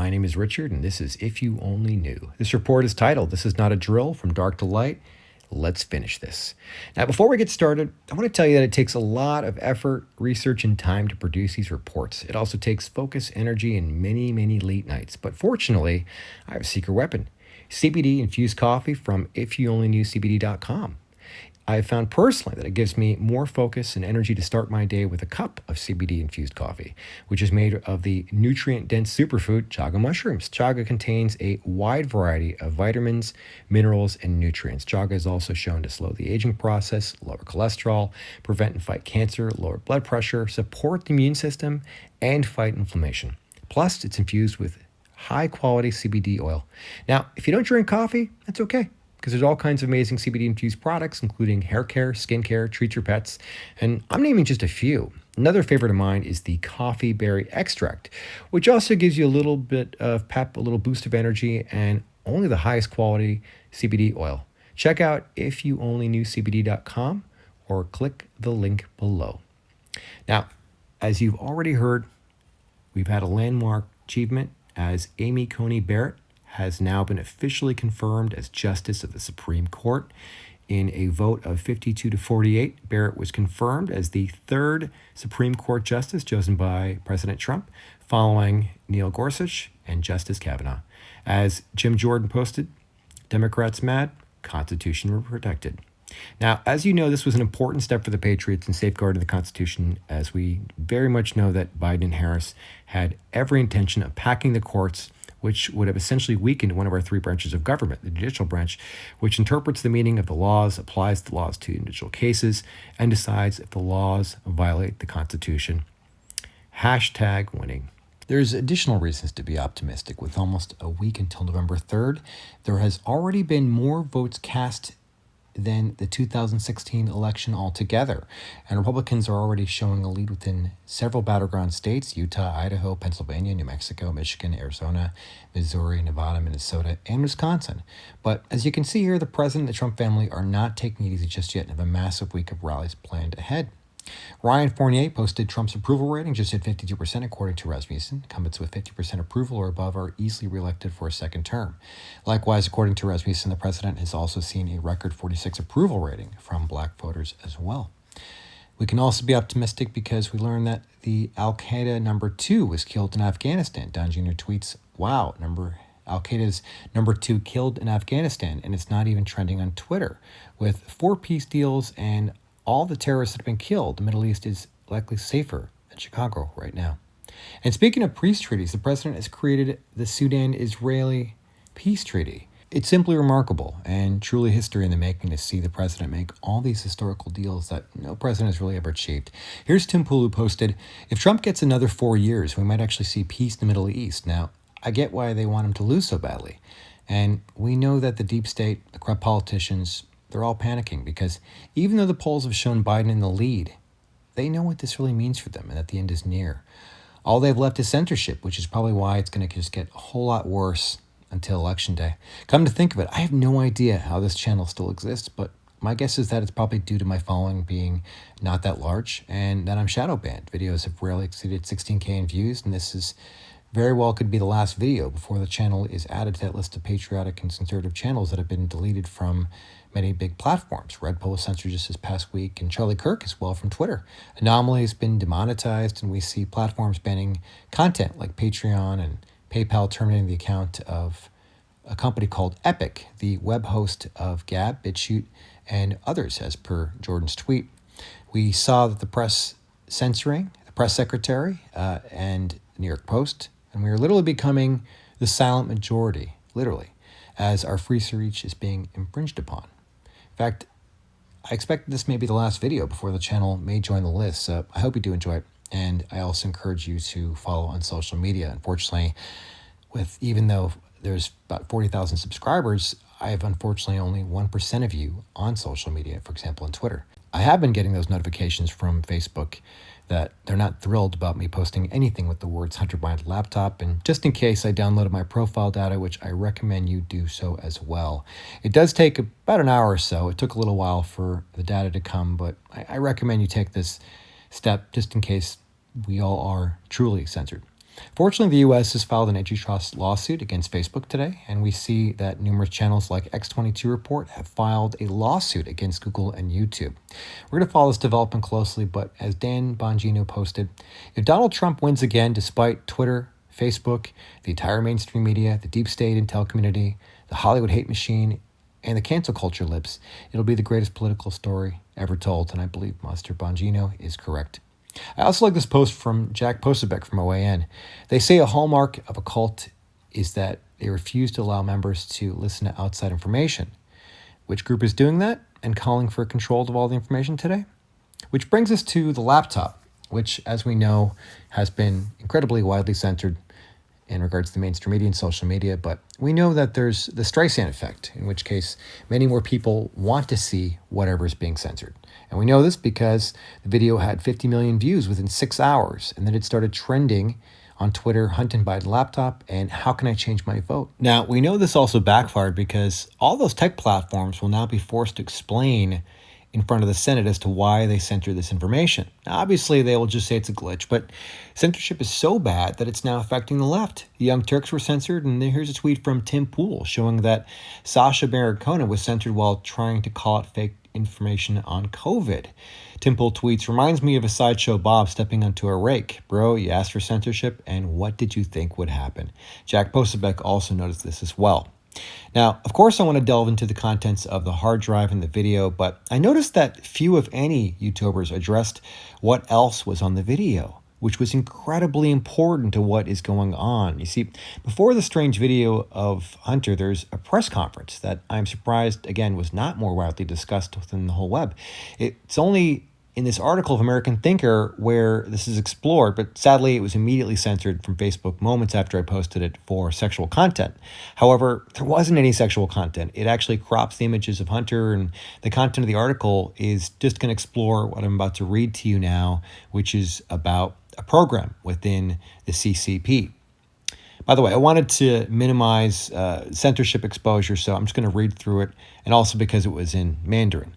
My name is Richard, and this is If You Only Knew. This report is titled, This Is Not a Drill, From Dark to Light. Let's finish this. Now, before we get started, I want to tell you that it takes a lot of effort, research, and time to produce these reports. It also takes focus, energy, and many, many late nights. But fortunately, I have a secret weapon, CBD-infused coffee from ifyouonlyknewcbd.com. I have found personally that it gives me more focus and energy to start my day with a cup of CBD-infused coffee, which is made of the nutrient-dense superfood chaga mushrooms. Chaga contains a wide variety of vitamins, minerals, and nutrients. Chaga is also shown to slow the aging process, lower cholesterol, prevent and fight cancer, lower blood pressure, support the immune system, and fight inflammation. Plus, it's infused with high-quality CBD oil. Now, if you don't drink coffee, that's okay, because there's all kinds of amazing CBD-infused products, including hair care, skin care, treat your pets, and I'm naming just a few. Another favorite of mine is the coffee berry extract, which also gives you a little bit of pep, a little boost of energy, and only the highest quality CBD oil. Check out ifyouonlyknewcbd.com or click the link below. Now, as you've already heard, we've had a landmark achievement as Amy Coney Barrett has now been officially confirmed as Justice of the Supreme Court. In a vote of 52 to 48, Barrett was confirmed as the third Supreme Court Justice chosen by President Trump, following Neil Gorsuch and Justice Kavanaugh. As Jim Jordan posted, Democrats mad, Constitution protected. Now, as you know, this was an important step for the Patriots in safeguarding the Constitution, as we very much know that Biden and Harris had every intention of packing the courts, which would have essentially weakened one of our three branches of government, the judicial branch, which interprets the meaning of the laws, applies the laws to individual cases, and decides if the laws violate the Constitution. Hashtag winning. There's additional reasons to be optimistic. With almost a week until November 3rd, there has already been more votes cast than the 2016 election altogether. And Republicans are already showing a lead within several battleground states: Utah, Idaho, Pennsylvania, New Mexico, Michigan, Arizona, Missouri, Nevada, Minnesota, and Wisconsin. But as you can see here, the president and the Trump family are not taking it easy just yet and have a massive week of rallies planned ahead. Ryan Fournier posted Trump's approval rating just hit 52% according to Rasmussen. Incumbents with 50% approval or above are easily reelected for a second term. Likewise, according to Rasmussen, the president has also seen a record 46 approval rating from black voters as well. We can also be optimistic because we learned that the Al-Qaeda number 2 was killed in Afghanistan. Don Jr. tweets, wow, Al-Qaeda's number 2 killed in Afghanistan, and it's not even trending on Twitter. With 4 peace deals and all the terrorists that have been killed, the Middle East is likely safer than Chicago right now. And speaking of peace treaties, the president has created the Sudan-Israeli peace treaty. It's simply remarkable and truly history in the making to see the president make all these historical deals that no president has really ever achieved. Here's Tim Pool, who posted, if Trump gets another 4 years, we might actually see peace in the Middle East. Now, I get why they want him to lose so badly. And we know that the deep state, the corrupt politicians, they're all panicking because even though the polls have shown Biden in the lead, they know what this really means for them and that the end is near. All they've left is censorship, which is probably why it's going to just get a whole lot worse until Election Day. Come to think of it, I have no idea how this channel still exists, but my guess is that it's probably due to my following being not that large and that I'm shadow banned. Videos have rarely exceeded 16K in views, and this is very well could be the last video before the channel is added to that list of patriotic and conservative channels that have been deleted from many big platforms. Red Pill was censored just this past week, and Charlie Kirk as well from Twitter. Anomaly has been demonetized, and we see platforms banning content like Patreon and PayPal terminating the account of a company called Epic, the web host of Gab, BitChute, and others, as per Jordan's tweet. We saw that the press censoring the press secretary and New York Post, and we are literally becoming the silent majority, literally, as our free speech is being infringed upon. In fact, I expect this may be the last video before the channel may join the list, so I hope you do enjoy it, and I also encourage you to follow on social media. Unfortunately, even though there's about 40,000 subscribers, I have unfortunately only 1% of you on social media, for example, on Twitter. I have been getting those notifications from Facebook that they're not thrilled about me posting anything with the words Hunter Biden laptop, and just in case, I downloaded my profile data, which I recommend you do so as well. It does take about an hour or so. It took a little while for the data to come, but I recommend you take this step just in case we all are truly censored. Fortunately, the US has filed an antitrust lawsuit against Facebook today, and we see that numerous channels like X22 Report have filed a lawsuit against Google and YouTube. We're going to follow this development closely, but as Dan Bongino posted, if Donald Trump wins again, despite Twitter, Facebook, the entire mainstream media, the deep state intel community, the Hollywood hate machine, and the cancel culture lips, it'll be the greatest political story ever told, and I believe Mr. Bongino is correct. I also like this post from Jack Posobiec from OAN. They say a hallmark of a cult is that they refuse to allow members to listen to outside information. Which group is doing that and calling for control of all the information today? Which brings us to the laptop, which, as we know, has been incredibly widely censored in regards to the mainstream media and social media, but we know that there's the Streisand effect, in which case many more people want to see whatever is being censored. And we know this because the video had 50 million views within 6 hours, and then it started trending on Twitter, Hunting Biden laptop, and how can I change my vote? Now, we know this also backfired because all those tech platforms will now be forced to explain in front of the Senate as to why they censored this information. Now, obviously, they will just say it's a glitch, but censorship is so bad that it's now affecting the left. The Young Turks were censored, and here's a tweet from Tim Pool showing that Sasha Baron Cohen was censored while trying to call out fake information on COVID. Tim Pool tweets, reminds me of a sideshow Bob stepping onto a rake. Bro, you asked for censorship, and what did you think would happen? Jack Posobiec also noticed this as well. Now, of course, I want to delve into the contents of the hard drive in the video, but I noticed that few, if any, YouTubers addressed what else was on the video, which was incredibly important to what is going on. You see, before the strange video of Hunter, there's a press conference that I'm surprised, again, was not more widely discussed within the whole web. It's only in this article of American Thinker where this is explored, but sadly it was immediately censored from Facebook moments after I posted it for sexual content. However, there wasn't any sexual content. It actually crops the images of Hunter, and the content of the article is just going to explore what I'm about to read to you now, which is about a program within the CCP. By the way, I wanted to minimize censorship exposure, so I'm just going to read through it, and also because it was in Mandarin.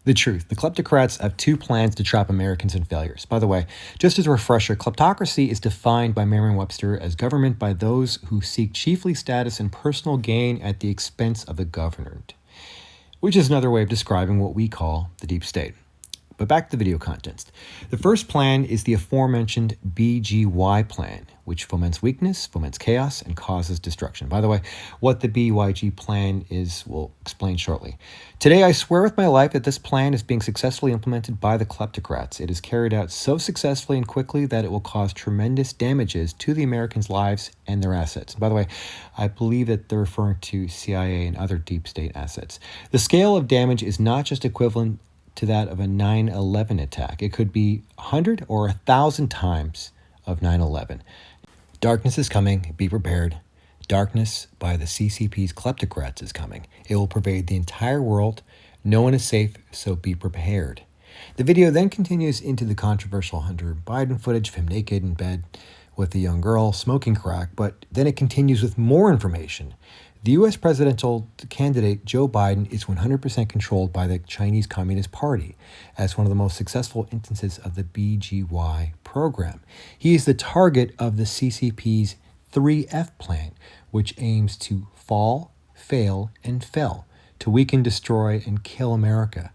The truth. The kleptocrats have two plans to trap Americans in failures. By the way, just as a refresher, kleptocracy is defined by Merriam-Webster as government by those who seek chiefly status and personal gain at the expense of the governed, which is another way of describing what we call the deep state. But back to the video contents. The first plan is the aforementioned BGY plan, which foments weakness, foments chaos, and causes destruction. By the way, what the BYG plan is, we'll explain shortly. Today, I swear with my life that this plan is being successfully implemented by the kleptocrats. It is carried out so successfully and quickly that it will cause tremendous damages to the Americans' lives and their assets. And by the way, I believe that they're referring to CIA and other deep state assets. The scale of damage is not just equivalent to that of a 9/11 attack. It could be 100 or 1,000 times of 9/11. Darkness is coming. Be prepared. Darkness by the CCP's kleptocrats is coming. It will pervade the entire world. No one is safe, so be prepared. The video then continues into the controversial Hunter Biden footage of him naked in bed with a young girl smoking crack, but then it continues with more information. The U.S. presidential candidate, Joe Biden, is 100% controlled by the Chinese Communist Party as one of the most successful instances of the BGY program. He is the target of the CCP's 3F plan, which aims to fall, fail, and fell, to weaken, destroy, and kill America.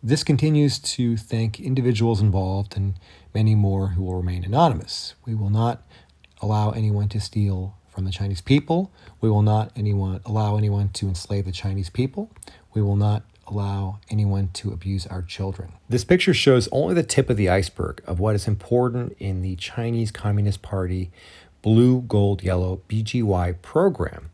This continues to thank individuals involved and many more who will remain anonymous. We will not allow anyone to steal from the Chinese people. We will not allow anyone to enslave the Chinese people. We will not allow anyone to abuse our children. This picture shows only the tip of the iceberg of what is important in the Chinese Communist Party blue, gold, yellow BGY program.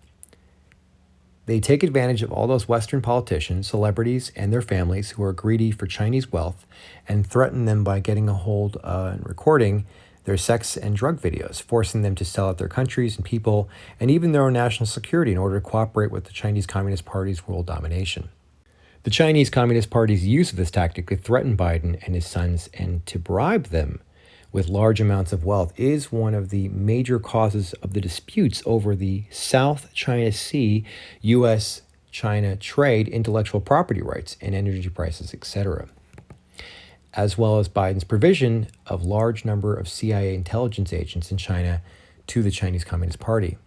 They take advantage of all those Western politicians, celebrities, and their families who are greedy for Chinese wealth and threaten them by getting a hold and recording their sex and drug videos, forcing them to sell out their countries and people and even their own national security in order to cooperate with the Chinese Communist Party's world domination. The Chinese Communist Party's use of this tactic to threaten Biden and his sons and to bribe them with large amounts of wealth is one of the major causes of the disputes over the South China Sea, U.S.-China trade, intellectual property rights, and energy prices, etc. as well as Biden's provision of large number of CIA intelligence agents in China to the Chinese Communist Party.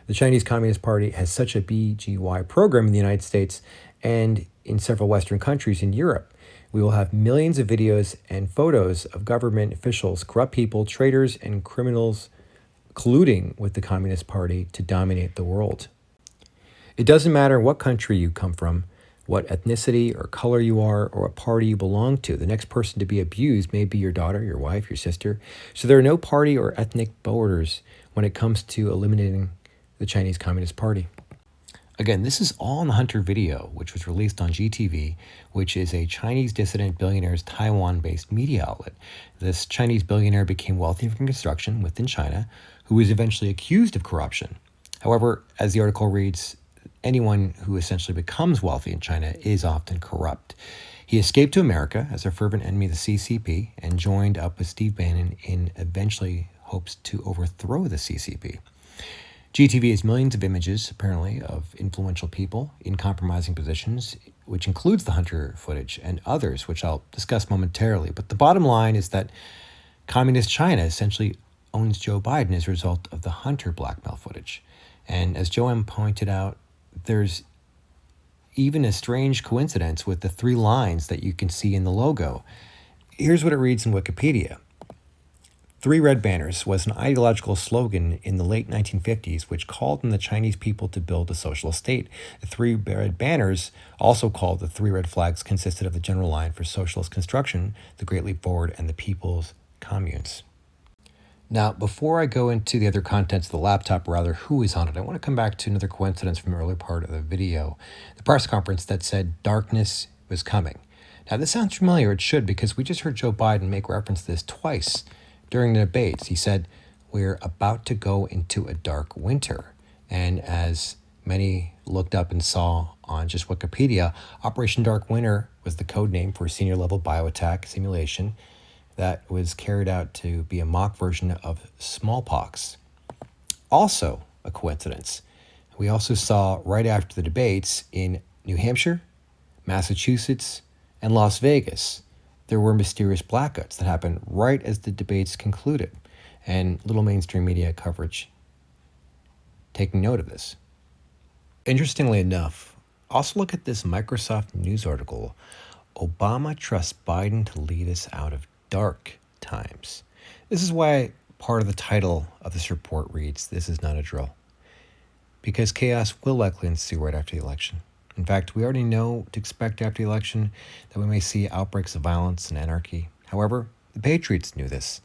The Chinese Communist Party has such a BGY program in the United States and in several Western countries in Europe. We will have millions of videos and photos of government officials, corrupt people, traitors, and criminals colluding with the Communist Party to dominate the world. It doesn't matter what country you come from, what ethnicity or color you are, or what party you belong to. The next person to be abused may be your daughter, your wife, your sister. So there are no party or ethnic borders when it comes to eliminating the Chinese Communist Party. Again, this is all in the Hunter video, which was released on GTV, which is a Chinese dissident billionaire's Taiwan-based media outlet. This Chinese billionaire became wealthy from construction within China, who was eventually accused of corruption. However, as the article reads, anyone who essentially becomes wealthy in China is often corrupt. He escaped to America as a fervent enemy of the CCP and joined up with Steve Bannon in eventually hopes to overthrow the CCP. GTV has millions of images, apparently, of influential people in compromising positions, which includes the Hunter footage and others, which I'll discuss momentarily. But the bottom line is that Communist China essentially owns Joe Biden as a result of the Hunter blackmail footage. And as Joe pointed out, there's even a strange coincidence with the 3 lines that you can see in the logo. Here's what it reads in Wikipedia. 3 red banners was an ideological slogan in the late 1950s which called on the Chinese people to build a socialist state. The 3 red banners, also called the 3 red flags, consisted of the general line for socialist construction, the Great Leap Forward, and the People's Communes. Now, before I go into the other contents of the laptop, or rather who is on it, I want to come back to another coincidence from the earlier part of the video, the press conference that said darkness was coming. Now, this sounds familiar. It should, because we just heard Joe Biden make reference to this twice during the debates. He said, we're about to go into a dark winter. And as many looked up and saw on just Wikipedia, Operation Dark Winter was the code name for a senior level bioattack simulation that was carried out to be a mock version of smallpox. Also a coincidence. We also saw right after the debates in New Hampshire, Massachusetts, and Las Vegas, there were mysterious blackouts that happened right as the debates concluded, and little mainstream media coverage taking note of this. Interestingly enough, also look at this Microsoft News article, Obama trusts Biden to lead us out of dark times. This is why part of the title of this report reads, "This is not a drill," because chaos will likely ensue right after the election. In fact, we already know to expect after the election that we may see outbreaks of violence and anarchy. However, the Patriots knew this,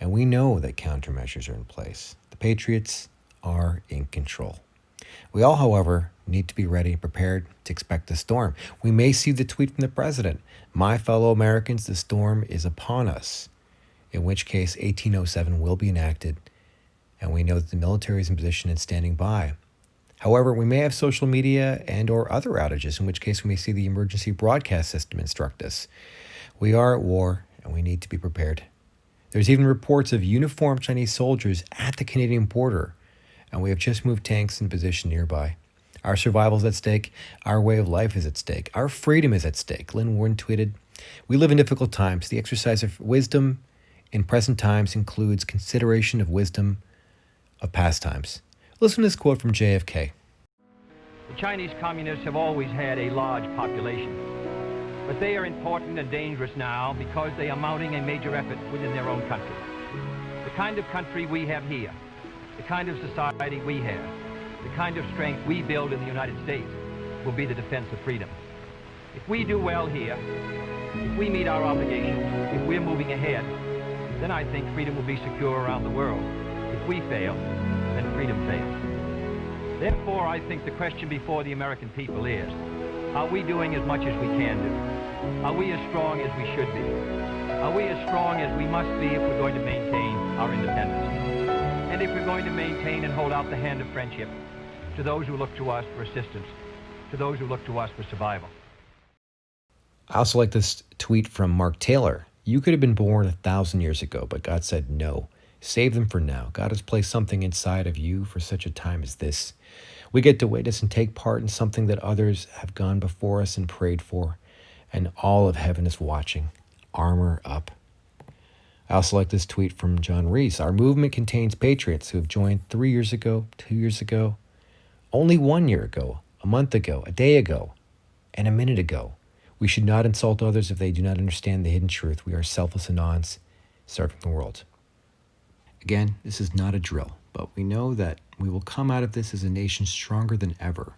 and we know that countermeasures are in place. The Patriots are in control. We all, however, need to be ready and prepared to expect the storm. We may see the tweet from the president, "My fellow Americans, the storm is upon us," in which case 1807 will be enacted, and we know that the military is in position and standing by. However, we may have social media and or other outages, in which case we may see the emergency broadcast system instruct us. We are at war, and we need to be prepared. There's even reports of uniformed Chinese soldiers at the Canadian border, and we have just moved tanks in position nearby. Our survival is at stake. Our way of life is at stake. Our freedom is at stake. Lynn Warren tweeted, "We live in difficult times. The exercise of wisdom in present times includes consideration of wisdom of past times." Listen to this quote from JFK. The Chinese communists have always had a large population, but they are important and dangerous now because they are mounting a major effort within their own country. The kind of country we have here, the kind of society we have, the kind of strength we build in the United States will be the defense of freedom. If we do well here, if we meet our obligations, if we're moving ahead, then I think freedom will be secure around the world. If we fail, then freedom fails. Therefore, I think the question before the American people is, are we doing as much as we can do? Are we as strong as we should be? Are we as strong as we must be if we're going to maintain our independence? And if we're going to maintain and hold out the hand of friendship to those who look to us for assistance, to those who look to us for survival. I also like this tweet from Mark Taylor. "You could have been born 1,000 years ago, but God said no. Save them for now. God has placed something inside of you for such a time as this. We get to witness and take part in something that others have gone before us and prayed for, and all of heaven is watching. armor up. I also like this tweet from John Reese. Our movement contains patriots who have joined 3 years ago, 2 years ago, only 1 year ago, a month ago, a day ago, and a minute ago. We should not insult others if they do not understand the hidden truth. We are selfless anons serving the world. Again, this is not a drill, but we know that we will come out of this as a nation stronger than ever.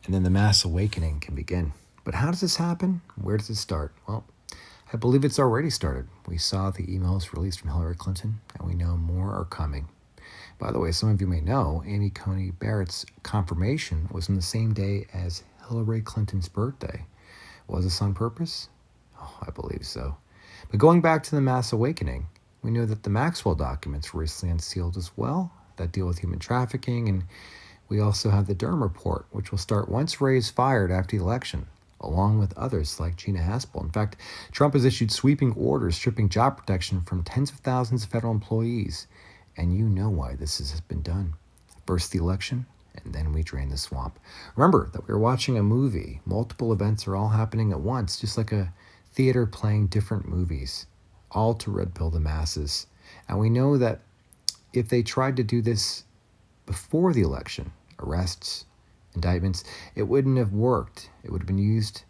And then the mass awakening can begin. But how does this happen? Where does it start? Well, I believe it's already started. We saw the emails released from Hillary Clinton, and we know more are coming. By the way, some of you may know Amy Coney Barrett's confirmation was on the same day as Hillary Clinton's birthday. Was this on purpose? Oh, I believe so. But going back to the mass awakening, we know that the Maxwell documents were recently unsealed as well that deal with human trafficking, and we also have the Durham report, which will start once Wray is fired after the election, along with others like Gina Haspel. In fact, Trump has issued sweeping orders stripping job protection from tens of thousands of federal employees, and you know why this has been done. First the election, and then we drain the swamp. Remember that we're watching a movie. Multiple events are all happening at once, just like a theater playing different movies, all to red pill the masses. And we know that if they tried to do this before the election, arrests, indictments, it wouldn't have worked. It would have been used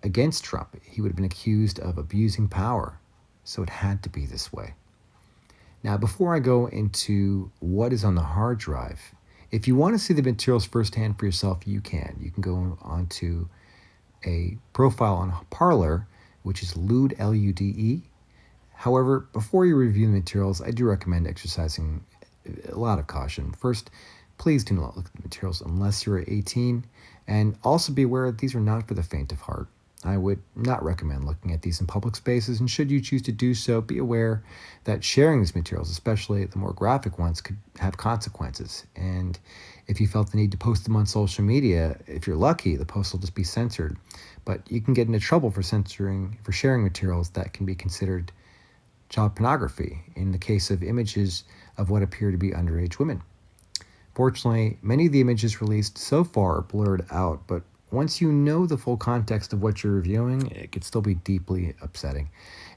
against Trump. He would have been accused of abusing power. So it had to be this way. Now, before I go into what is on the hard drive, if you want to see the materials firsthand for yourself, you can. You can go onto a profile on Parler, which is Lude, L-U-D-E. However, before you review the materials, I do recommend exercising a lot of caution. First, please do not look at the materials unless you're 18, and also be aware that these are not for the faint of heart. I would not recommend looking at these in public spaces, and should you choose to do so, be aware that sharing these materials, especially the more graphic ones, could have consequences. And if you felt the need to post them on social media, if you're lucky, the post will just be censored. But you can get into trouble for sharing materials that can be considered child pornography in the case of images of what appear to be underage women. Fortunately, many of the images released so far are blurred out, but once you know the full context of what you're reviewing, it could still be deeply upsetting.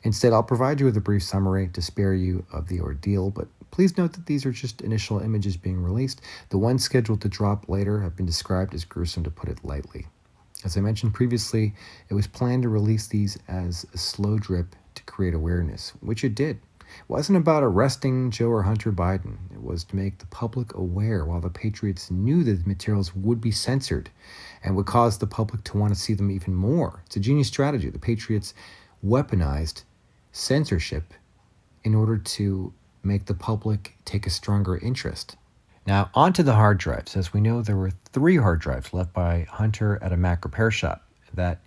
Instead, I'll provide you with a brief summary to spare you of the ordeal, but please note that these are just initial images being released. The ones scheduled to drop later have been described as gruesome, to put it lightly. As I mentioned previously, it was planned to release these as a slow drip to create awareness, which it did. It wasn't about arresting Joe or Hunter Biden. It was to make the public aware, while the Patriots knew that the materials would be censored and would cause the public to want to see them even more. It's a genius strategy. The Patriots weaponized censorship in order to make the public take a stronger interest. Now, onto the hard drives. As we know, there were 3 hard drives left by Hunter at a Mac repair shop that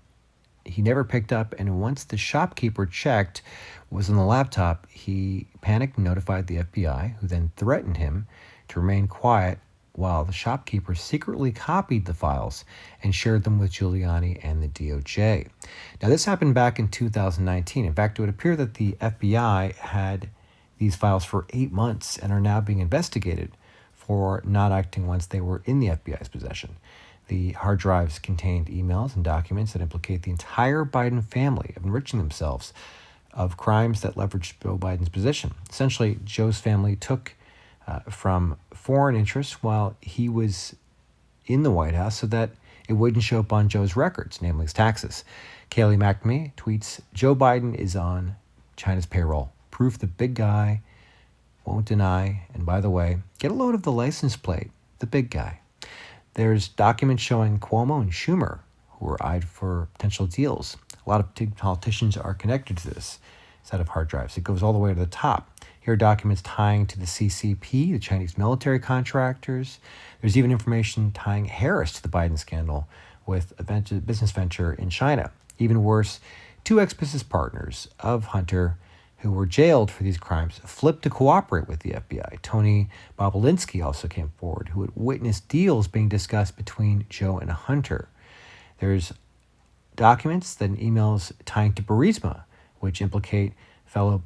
he never picked up, and once the shopkeeper checked was on the laptop, he panicked and notified the FBI, who then threatened him to remain quiet while the shopkeeper secretly copied the files and shared them with Giuliani and the DOJ. Now, this happened back in 2019. In fact, it would appear that the FBI had these files for 8 months and are now being investigated for not acting once they were in the FBI's possession. The hard drives contained emails and documents that implicate the entire Biden family of enriching themselves of crimes that leveraged Joe Biden's position. Essentially, Joe's family took from foreign interests while he was in the White House so that it wouldn't show up on Joe's records, namely his taxes. Kayleigh McNamee tweets, Joe Biden is on China's payroll. Proof the big guy won't deny. And by the way, get a load of the license plate, the big guy. There's documents showing Cuomo and Schumer, who were eyed for potential deals. A lot of big politicians are connected to this set of hard drives. It goes all the way to the top. Here are documents tying to the CCP, the Chinese military contractors. There's even information tying Harris to the Biden scandal with a business venture in China. Even worse, 2 ex-business partners of Hunter who were jailed for these crimes flipped to cooperate with the FBI. Tony Bobolinsky also came forward, who had witnessed deals being discussed between Joe and Hunter. There's documents and emails tying to Burisma, which implicate fellow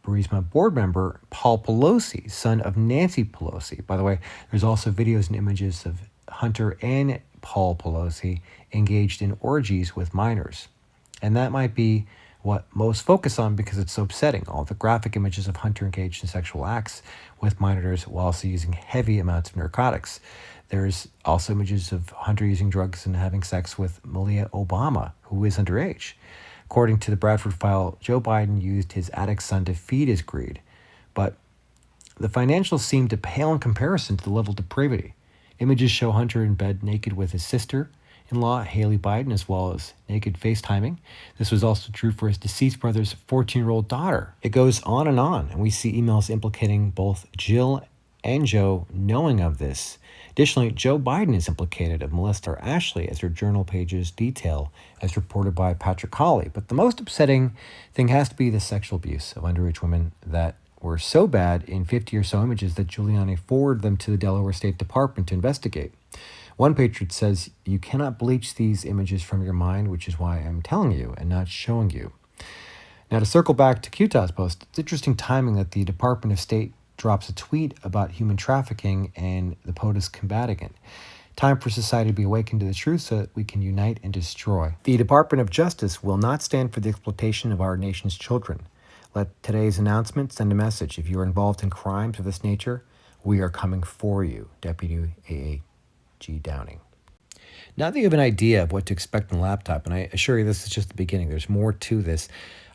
Burisma board member Paul Pelosi, son of Nancy Pelosi. By the way, there's also videos and images of Hunter and Paul Pelosi engaged in orgies with minors. And that might be what most focus on because it's so upsetting. All the graphic images of Hunter engaged in sexual acts with minors while also using heavy amounts of narcotics. There's also images of Hunter using drugs and having sex with Malia Obama, who is underage. According to the Bradford file, Joe Biden used his addict son to feed his greed. But the financials seem to pale in comparison to the level of depravity. Images show Hunter in bed naked with his sister-in-law, Haley Biden, as well as naked FaceTiming. This was also true for his deceased brother's 14-year-old daughter. It goes on, and we see emails implicating both Jill and Joe knowing of this. Additionally, Joe Biden is implicated of molesting Ashley, as her journal pages detail, as reported by Patrick Hawley. But the most upsetting thing has to be the sexual abuse of underage women that were so bad in 50 or so images that Giuliani forwarded them to the Delaware State Department to investigate. One patriot says, "You cannot bleach these images from your mind, which is why I'm telling you and not showing you." Now, to circle back to Qta's post, it's interesting timing that the Department of State drops a tweet about human trafficking and the POTUS combating it. Time for society to be awakened to the truth so that we can unite and destroy. The Department of Justice will not stand for the exploitation of our nation's children. Let today's announcement send a message. If you are involved in crimes of this nature, we are coming for you. Deputy A.A.G. Downing. Now that you have an idea of what to expect in the laptop, and I assure you this is just the beginning, there's more to this,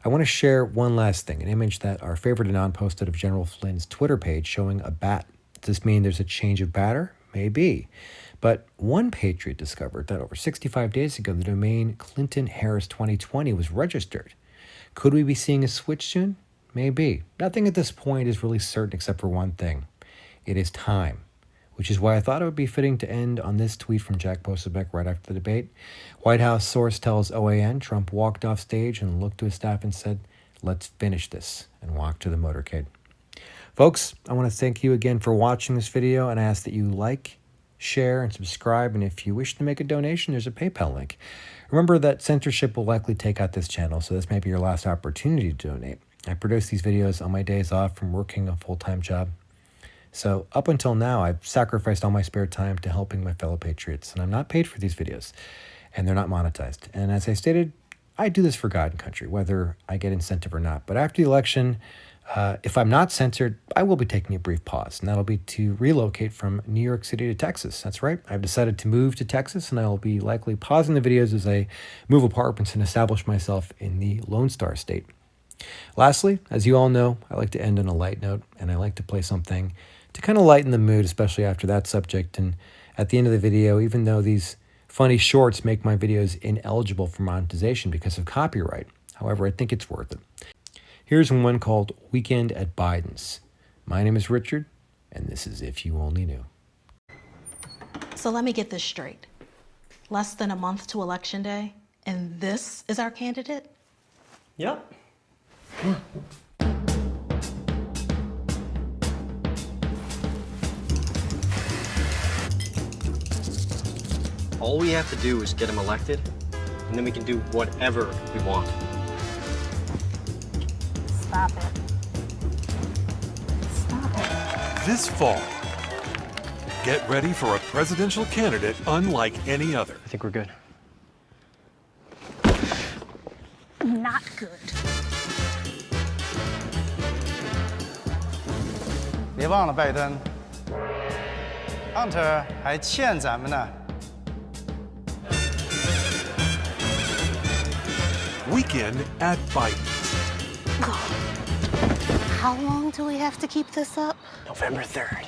I want to share one last thing, an image that our favorite anon posted of General Flynn's Twitter page showing a bat. Does this mean there's a change of batter? Maybe. But one patriot discovered that over 65 days ago, the domain ClintonHarris2020 was registered. Could we be seeing a switch soon? Maybe. Nothing at this point is really certain except for one thing. It is time. Which is why I thought it would be fitting to end on this tweet from Jack Posobiec right after the debate. White House source tells OAN Trump walked off stage and looked to his staff and said, "Let's finish this," and walked to the motorcade. Folks, I want to thank you again for watching this video, and I ask that you like, share, and subscribe. And if you wish to make a donation, there's a PayPal link. Remember that censorship will likely take out this channel, so this may be your last opportunity to donate. I produce these videos on my days off from working a full-time job. So up until now, I've sacrificed all my spare time to helping my fellow patriots, and I'm not paid for these videos, and they're not monetized. And as I stated, I do this for God and country, whether I get incentive or not. But after the election, if I'm not censored, I will be taking a brief pause, and that'll be to relocate from New York City to Texas. That's right. I've decided to move to Texas, and I will be likely pausing the videos as I move apartments and establish myself in the Lone Star State. Lastly, as you all know, I like to end on a light note, and I like to play something to kind of lighten the mood, especially after that subject. And at the end of the video, even though these funny shorts make my videos ineligible for monetization because of copyright, however, I think it's worth it. Here's one called Weekend at Biden's. My name is Richard, and this is If You Only Knew. So let me get this straight. Less than a month to Election Day, and this is our candidate? Yep. All we have to do is get him elected, and then we can do whatever we want. Stop it. Stop it. This fall, get ready for a presidential candidate unlike any other. I think we're good. Not good. 别忘了拜登，Hunter 还欠咱们呢。 Weekend at Biden's. How long do we have to keep this up? November 3rd.